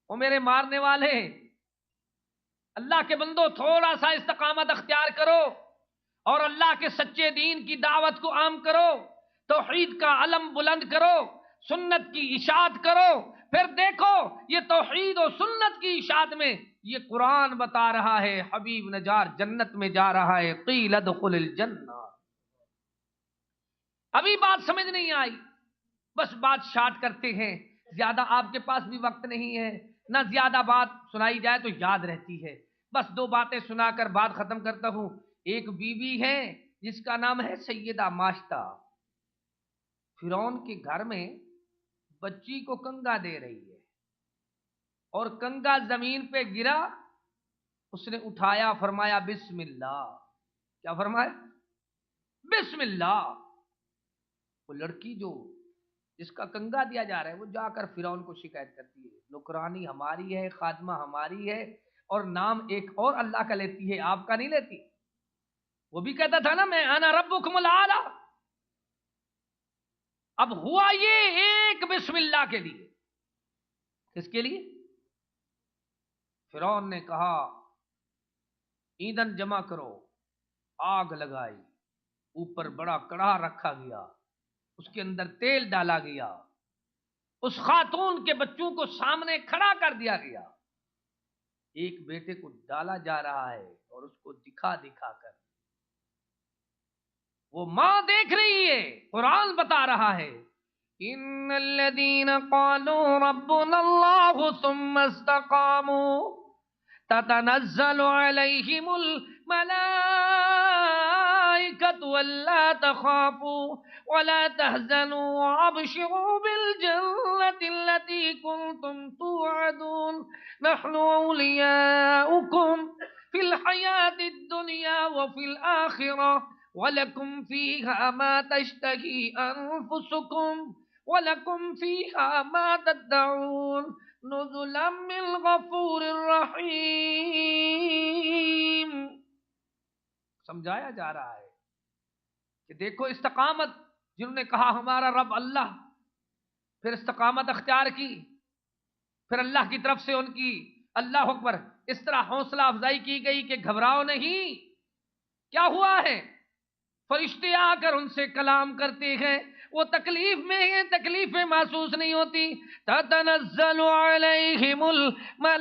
وہ میرے مارنے والے۔ اللہ کے بندو تھوڑا سا استقامت اختیار کرو اور اللہ کے سچے دین کی دعوت کو عام کرو، توحید کا علم بلند کرو، سنت کی اشاعت کرو، پھر دیکھو یہ توحید و سنت کی اشاعت میں یہ قرآن بتا رہا ہے حبیب نجار جنت میں جا رہا ہے۔ قیل ادخل الجنہ۔ ابھی بات سمجھ نہیں آئی، بس بات شارٹ کرتے ہیں، زیادہ آپ کے پاس بھی وقت نہیں ہے، نہ زیادہ بات سنائی جائے تو یاد رہتی ہے۔ بس دو باتیں سنا کر بات ختم کرتا ہوں۔ ایک بیوی ہے جس کا نام ہے سیدہ ماشطہ، فرعون کے گھر میں بچی کو کنگا دے رہی ہے، اور کنگا زمین پہ گرا، اس نے اٹھایا، فرمایا بسم اللہ۔ کیا فرمایا؟ بسم اللہ۔ وہ لڑکی جو جس کا کنگا دیا جا رہا ہے وہ جا کر فرعون کو شکایت کرتی ہے، نوکرانی ہماری ہے، خادمہ ہماری ہے، اور نام ایک اور اللہ کا لیتی ہے، آپ کا نہیں لیتی۔ وہ بھی کہتا تھا نا میں انا ربکم الاعلی۔ اب ہوا یہ ایک بسم اللہ کے لیے۔ کس کے لیے؟ فرعون نے کہا ایندھن جمع کرو، آگ لگائی، اوپر بڑا کڑھا رکھا گیا، اس کے اندر تیل ڈالا گیا، اس خاتون کے بچوں کو سامنے کھڑا کر دیا گیا، ایک بیٹے کو ڈالا جا رہا ہے اور اس کو دکھا دکھا کر وہ ماں دیکھ رہی ہے۔ قرآن بتا رہا ہے ان الذين قالوا ربنا الله ثم استقاموا تتنزل عليهم الملائكة ألا تخافوا ولا تحزنوا وابشروا بالجنة التي كنتم توعدون نحن أولياؤكم في الحياة الدنيا وفي الآخرة وَلَكُمْ فِيهَا مَا تَشْتَهِي أَنفُسُكُمْ وَلَكُمْ فِيهَا مَا تَدَّعُونَ نُزُلًا مِّنْ غَفُورٍ رَحِيمٍ۔ سمجھایا جا رہا ہے کہ دیکھو استقامت، جنہوں نے کہا ہمارا رب اللہ، پھر استقامت اختیار کی، پھر اللہ کی طرف سے ان کی اللہ اکبر اس طرح حوصلہ افزائی کی گئی کہ گھبراؤ نہیں۔ کیا ہوا ہے؟ فرشتے آ کر ان سے کلام کرتے ہیں، وہ تکلیف میں ہیں، تکلیفیں محسوس نہیں ہوتی۔ تتنزل علیہم الملائکۃ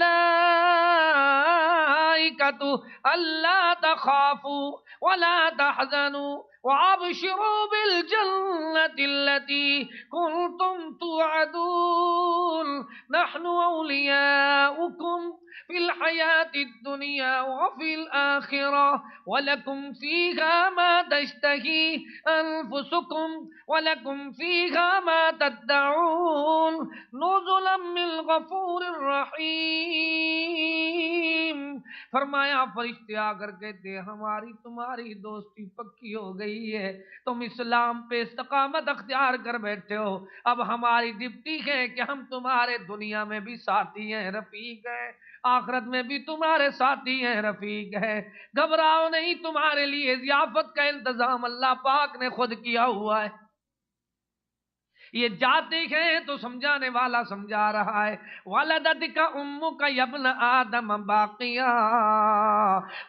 الا تخافوا ولا تحزنوا وابشروا بالجنة التي كنتم توعدون نحن اولیاؤکم فی الحیاة الدنیا وفی الآخرہ وَلَكُمْ فِيهَا مَا تَشْتَهِي أَنفُسُكُمْ وَلَكُمْ فِيهَا مَا تَدَّعُونَ نُزُلًا مِّنْ غَفُورٍ رَحِيمٍ۔ فرمایا فرشتے آ کر کہتے ہیں ہماری تمہاری دوستی پکی ہو گئی ہے، تم اسلام پہ استقامت اختیار کر بیٹھے ہو، اب ہماری ڈپٹی ہے کہ ہم تمہارے دنیا میں بھی ساتھی ہیں، رفیق ہیں، آخرت میں بھی تمہارے ساتھی ہیں، رفیق ہے، گھبراؤ نہیں، تمہارے لیے ضیافت کا انتظام اللہ پاک نے خود کیا ہوا ہے۔ یہ جاتے ہیں تو سمجھانے والا سمجھا رہا ہے وَلَدَتْكَ أُمُّكَ يَا ابْنَ آدَمَ بَاقِيًا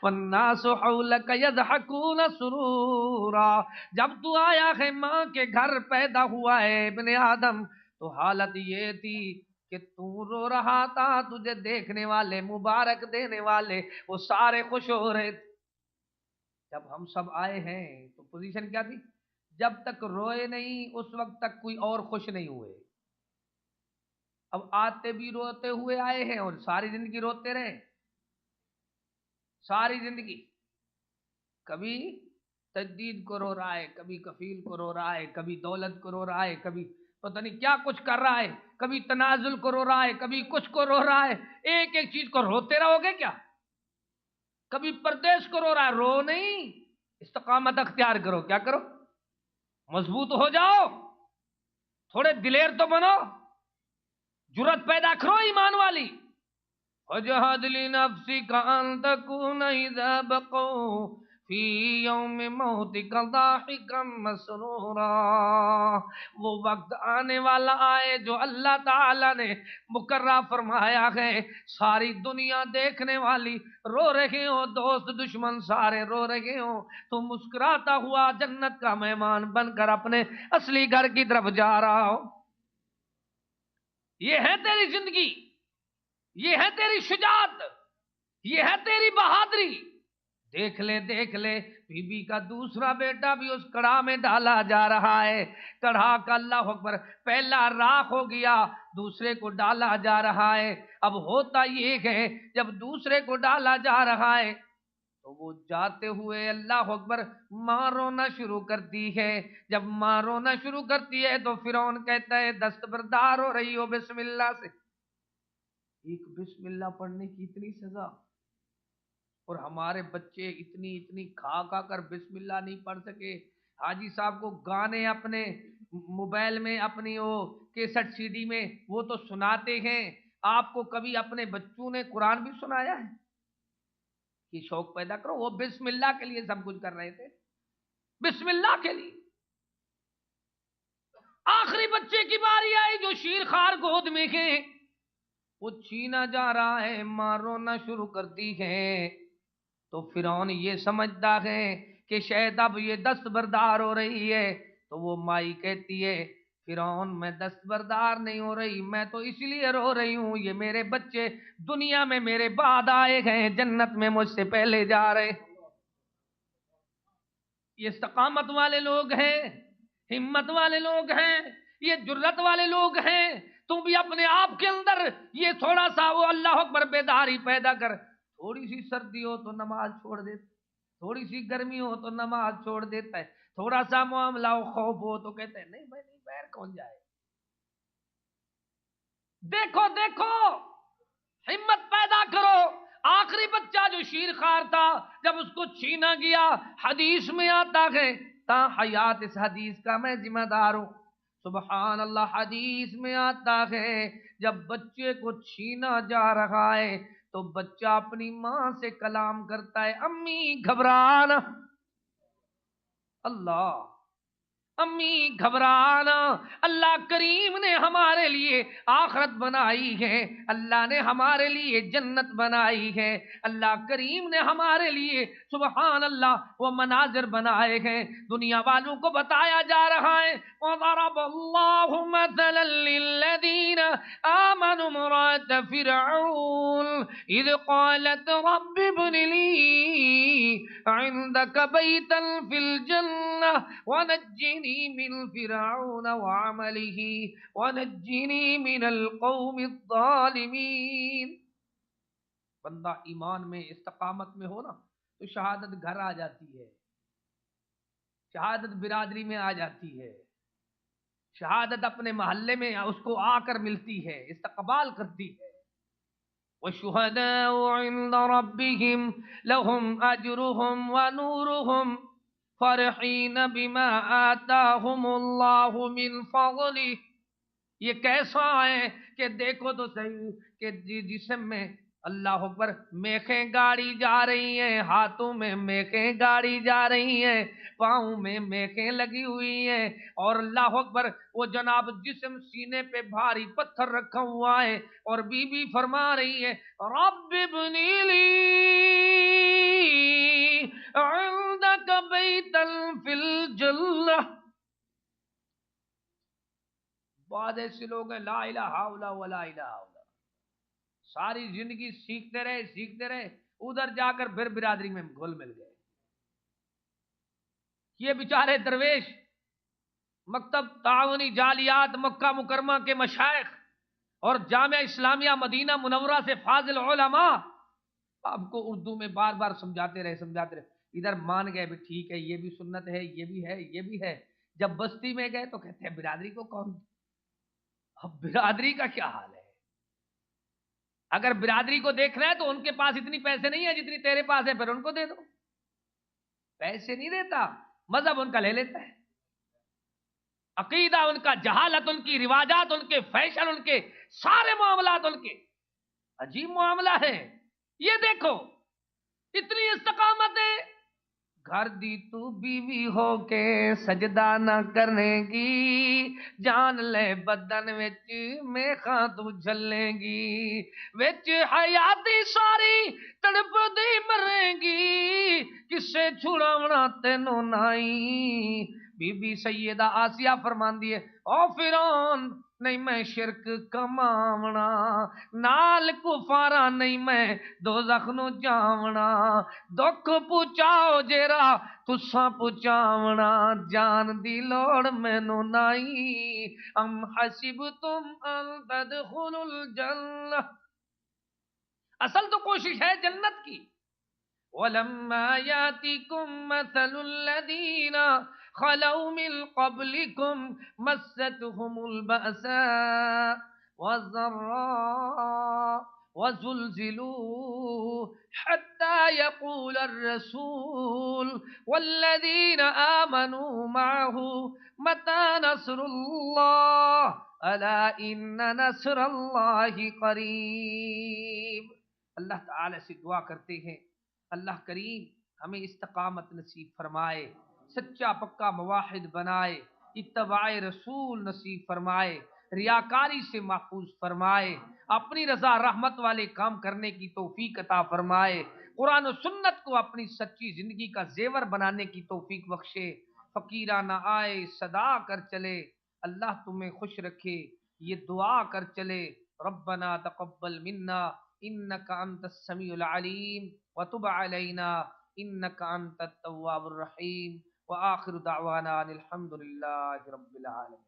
وَالنَّاسُ حَوْلَكَ يَضْحَكُونَ سُرُورًا۔ جب تو آیا ہے ماں کے گھر پیدا ہوا ہے ابن آدم، تو حالت یہ تھی کہ تو رو رہا تھا، تجھے دیکھنے والے، مبارک دینے والے وہ سارے خوش ہو رہے تھے۔ جب ہم سب آئے ہیں تو پوزیشن کیا تھی؟ جب تک روئے نہیں اس وقت تک کوئی اور خوش نہیں ہوئے۔ اب آتے بھی روتے ہوئے آئے ہیں اور ساری زندگی روتے رہے، ساری زندگی کبھی تجدید کو رو رہا ہے، کبھی کفیل کو رو رہا ہے، کبھی دولت کو رو رہا ہے، کبھی پتہ نہیں کیا کچھ کر رہا ہے، کبھی تنازل کو رو رہا ہے، کبھی کچھ کو رو رہا ہے۔ ایک ایک چیز کو روتے رہو گے کیا؟ کبھی پردیش کو رو رہا ہے، رو نہیں، استقامت اختیار کرو، کیا کرو؟ مضبوط ہو جاؤ، تھوڑے دلیر تو بنو، جرت پیدا کرو ایمان والی۔ وَجَهَدْ لِنَفْسِكَ أَن تَكُونَ إِذَا بَقَوْا فِي يَوْمِ مَوْتِكَ ضَاحِكًا مَسْرُورًا۔ وہ وقت آنے والا آئے جو اللہ تعالی نے مقررہ فرمایا ہے، ساری دنیا دیکھنے والی رو رہے ہو، دوست دشمن سارے رو رہے ہو، تو مسکراتا ہوا جنت کا مہمان بن کر اپنے اصلی گھر کی طرف جا رہا ہو۔ یہ ہے تیری زندگی، یہ ہے تیری شجاعت، یہ ہے تیری بہادری۔ دیکھ لے دیکھ لے، بی بی کا دوسرا بیٹا بھی اس کڑھا میں ڈالا جا رہا ہے، کڑھا کا اللہ اکبر پہلا راکھ ہو گیا، دوسرے کو ڈالا جا رہا ہے۔ اب ہوتا یہ ہے جب دوسرے کو ڈالا جا رہا ہے تو وہ جاتے ہوئے اللہ اکبر ماں رونا شروع کرتی ہے۔ جب ماں رونا شروع کرتی ہے تو فرعون کہتا ہے دستبردار ہو رہی ہو بسم اللہ سے۔ ایک بسم اللہ پڑھنے کی اتنی سزا، اور ہمارے بچے اتنی کھا کر بسم اللہ نہیں پڑھ سکے۔ حاجی صاحب کو گانے اپنے موبائل میں، اپنی وہ کیسٹ سی ڈی میں وہ تو سناتے ہیں، آپ کو کبھی اپنے بچوں نے قرآن بھی سنایا ہے؟ کہ شوق پیدا کرو، وہ بسم اللہ کے لیے سب کچھ کر رہے تھے، بسم اللہ کے لیے۔ آخری بچے کی باری آئی جو شیر خار گود میں ہے، وہ چھینا جا رہا ہے، ماں رونا شروع کرتی ہے، تو فرعون یہ سمجھتا ہے کہ شاید اب یہ دستبردار ہو رہی ہے، تو وہ مائی کہتی ہے فرعون میں دستبردار نہیں ہو رہی، میں تو اس لیے رو رہی ہوں، یہ میرے بچے دنیا میں میرے بعد آئے ہیں، جنت میں مجھ سے پہلے جا رہے۔ یہ استقامت والے لوگ ہیں، ہمت والے لوگ ہیں، یہ جرت والے لوگ ہیں۔ تم بھی اپنے آپ کے اندر یہ تھوڑا سا وہ اللہ اکبر بیداری پیدا کر، تھوڑی سی سردی ہو تو نماز چھوڑ دیتا، تھوڑی سی گرمی ہو تو نماز چھوڑ دیتا ہے، تھوڑا سا معاملہ ہو خوف ہو تو کہتے ہیں نہیں بھائی نہیں، باہر کون جائے۔ دیکھو دیکھو، ہمت پیدا کرو، آخری بچہ جو شیر خار تھا جب اس کو چھینا گیا، حدیث میں آتا ہے تا حیات اس حدیث کا میں ذمہ دار ہوں، سبحان اللہ، حدیث میں آتا ہے جب بچے کو چھینا جا رہا ہے تو بچہ اپنی ماں سے کلام کرتا ہے، امی گھبرانا، اللہ، امی گھبرانا۔ اللہ کریم نے ہمارے لیے آخرت بنائی ہے، اللہ نے ہمارے لیے جنت بنائی ہے، اللہ کریم نے ہمارے لیے سبحان اللہ وہ مناظر بنائے ہیں، دنیا والوں کو بتایا جا رہا ہے وَضَرَبَ اللَّهُ مَثَلًا لِّلَّذِينَ آمَنُوا امْرَأَتَ فِرْعَوْنَ إِذْ قَالَتْ رَبِّ ابْنِ لِي عِندَكَ بَيْتًا فِي الْجَنَّةِ وَنَجِّنِي مِنْ فِرْعَوْنَ وَعَمَلِهِ وَنَجِّنِي مِنَ الْقَوْمِ الظَّالِمِينَ۔ بندہ ایمان میں استقامت میں ہو نا تو شہادت گھر آ جاتی ہے، شہادت برادری میں آ جاتی ہے، شہادت اپنے محلے میں اس کو آ کر ملتی ہے، استقبال کرتی ہے۔ وَالشُّهَدَاءُ عِندَ رَبِّهِمْ لَهُمْ أَجْرُهُمْ وَنُورُهُمْ فَرِحِينَ بِمَا آتَاهُمُ اللَّهُ مِنْ فَضْلِهِ۔ یہ کیسا ہے کہ دیکھو تو صحیح کہ جسم میں اللہ اکبر میخیں گاڑی جا رہی ہیں، ہاتھوں میں میخیں گاڑی جا رہی ہیں، پاؤں میں میخیں لگی ہوئی ہیں، اور اللہ اکبر وہ جناب جسم سینے پہ بھاری پتھر رکھا ہوا ہے، اور بی بی فرما رہی ہے رب ابنی لی عندک بیتا فی الجنہ۔ بعد ایسے لوگ ہیں لا الہ الا ولا الہ الا، ساری زندگی سیکھتے رہے ادھر جا کر پھر برادری میں گھل مل گئے۔ یہ بیچارے درویش مکتب تعاونی جالیات مکہ مکرمہ کے مشائخ اور جامعہ اسلامیہ مدینہ منورہ سے فاضل علماء آپ کو اردو میں بار بار سمجھاتے رہے، ادھر مان گئے بھی ٹھیک ہے، یہ بھی سنت ہے، یہ بھی ہے، یہ بھی ہے، جب بستی میں گئے تو کہتے ہیں برادری کو کون، اب برادری کا کیا حال ہے؟ اگر برادری کو دیکھنا ہے تو ان کے پاس اتنی پیسے نہیں ہے جتنی تیرے پاس ہے، پھر ان کو دے دو، پیسے نہیں دیتا، مذہب ان کا لے لیتا ہے، عقیدہ ان کا، جہالت ان کی، رواجات ان کے، فیشن ان کے، سارے معاملات ان کے، عجیب معاملہ ہے۔ یہ دیکھو اتنی استقامت ہے، گھر دی تو بیوی ہو کے سجدہ نہ کرنے گی، جان لے بدن وچ میخاں تو جلنے گی، وچ حیاتی ساری تڑپ دی مرے گی، کسے چھڑاونا تینوں نائی۔ بی بی سیدہ آسیہ فرماندی ہے او فرعون نہیں میں شرک کماونا، نال کفارا نہیں میں دوزخ نو جاونا، دکھ پچاؤ جیرا تساں پچاونا، جان دی لوڑ مینوں نائی، ام حسبتم ان تدخلوا الجنہ، اصل تو کوشش ہے جنت کی۔ وَلَمَّا يَأْتِكُمْ مَثَلُ الَّذِينَ خَلَوْا مِن قَبْلِكُمْ مَسَّتْهُمُ الْبَأْسَاءُ وَالضَّرَّاءُ وَزُلْزِلُوا حَتَّى يَقُولَ الرَّسُولُ وَالَّذِينَ آمَنُوا مَعَهُ مَتَىٰ نَصْرُ اللَّهِ أَلَا إِنَّ نَصْرَ اللَّهِ قَرِيبٌ۔ اللہ تعالی سے دعا کرتے ہیں اللہ کریم ہمیں استقامت نصیب فرمائے، سچا پکا موحد بنائے، اتباع رسول نصیب فرمائے، ریاکاری سے محفوظ فرمائے، اپنی رضا رحمت والے کام کرنے کی توفیق عطا فرمائے، قرآن و سنت کو اپنی سچی زندگی کا زیور بنانے کی توفیق بخشے، فقیرانہ آئے صدا کر چلے، اللہ تمہیں خوش رکھے، یہ دعا کر چلے ربنا تقبل منا انک انت السمیع العلیم وتب علینا انک انت التواب الرحیم وآخر دعوانا ان الحمد للہ رب العالمین۔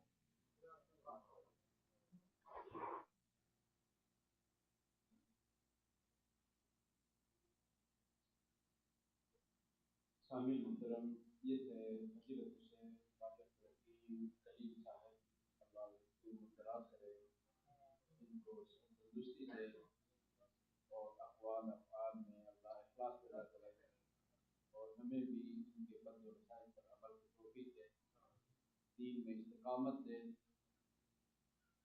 سامعین محترم، یہ تھے فضیلت حسین واجد الرحیم کلیم صاحب، اللہ ان کو دراز کرے، ان کو تندرستی دے اور اقوال افعال میں اخلاص پیدا کرے اور ہمیں بھی ان کے فضل و احسان پر عمل کی توفیق دے، دین میں استقامت دے،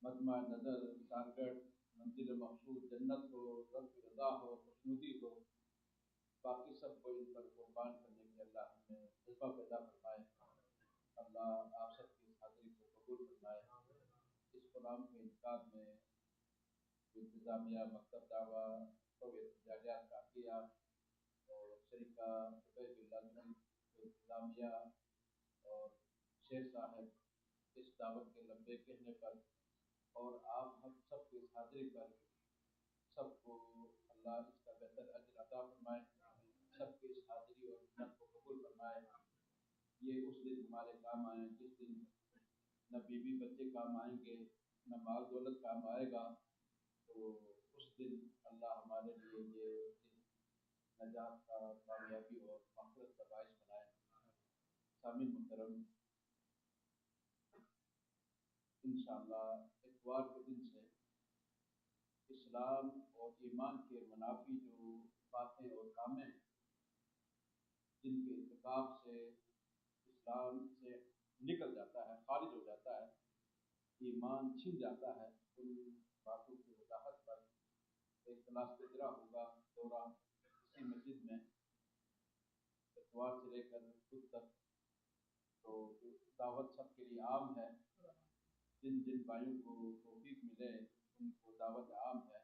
مجمع نظر ٹارگٹ منزل مقصود جنت ہو، رب کی رضا ہو، خوشنودی ہو، باقی سب کو ان پر قربان کرنے کے اللہ ہمیں جذبہ پیدا فرمائے۔ اللہ آپ سب کی اس حاضری کو قبول فرمائے۔ اس پروگرام کے انعقاد میں انتظامیہ، مکتب دعویٰ، جالیات کافیہ اور شریکہ عبید اللہ انتظامیہ اور شیر صاحب اس دعوت کے لمبے کہنے پر اور آپ ہم سب کی اس حاضری پر سب کو اللہ اس کا بہتر اجر عطا فرمائے، سب کی اس حاضری اور خدمت کو قبول فرمائے۔ یہ اس دن ہمارے کام آئیں جس دن نہ بیوی بچے کام آئیں گے، نہ مال دولت کام آئے گا، تو اس دن اللہ ہمارے لیے یہ دن نجات کا، کامیابی اور مغفرت کا باعث بنائے۔ سامعین محترم، انشاءاللہ اتوار کے دن سے اسلام اور ایمان کے منافی جو باتیں اور کامیں ہیں جن کے ارتکاب سے اسلام سے نکل جاتا ہے، خارج ہو جاتا ہے، ایمان چھن جاتا ہے، ان باتوں کی وضاحت پر ایک کلاس تجرا ہوگا دورہ اسی مسجد میں اتوار سے لے کر خود تک۔ تو دعوت سب کے لیے عام ہے، جن جن بھائیوں کو توفیق ملے ان کو دعوت عام ہے۔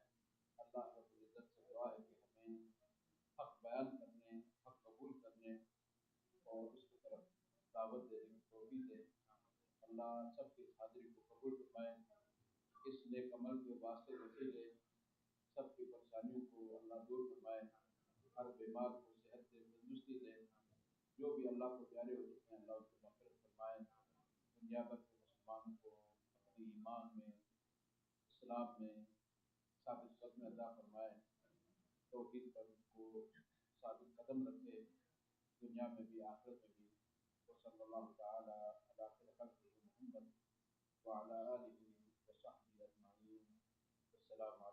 اللہ رب العزت سے دعا ہے کہ ہمیں حق بیان کرنے، حق قبول کرنے اور اس کی طرف دعوت دینے کی توفیق دے۔ اللہ سب کی اس حاضری کو قبول فرمائے، اس نیک عمل کے واسطے وسیلے سب کی پریشانیوں کو اللہ دور فرمائے، ہر بیمار کو صحت دے، تندرستی دے، جو بھی اللہ کو پیارے ہو چکے ہیں اللہ اس کو مغفرت فرمائے، دنیا بھر کے مسلمانوں کو اپنی ایمان میں، اسلام میں ثابت قدم عطا فرمائے، توحید پر ان کو ثابت قدم رکھے، دنیا میں بھی آخرت میں بھی۔ وصلی اللہ تعالی علی خیر خلقہ محمد وعلی آلہ وصحبہ اجمعین۔ السلام علیکم۔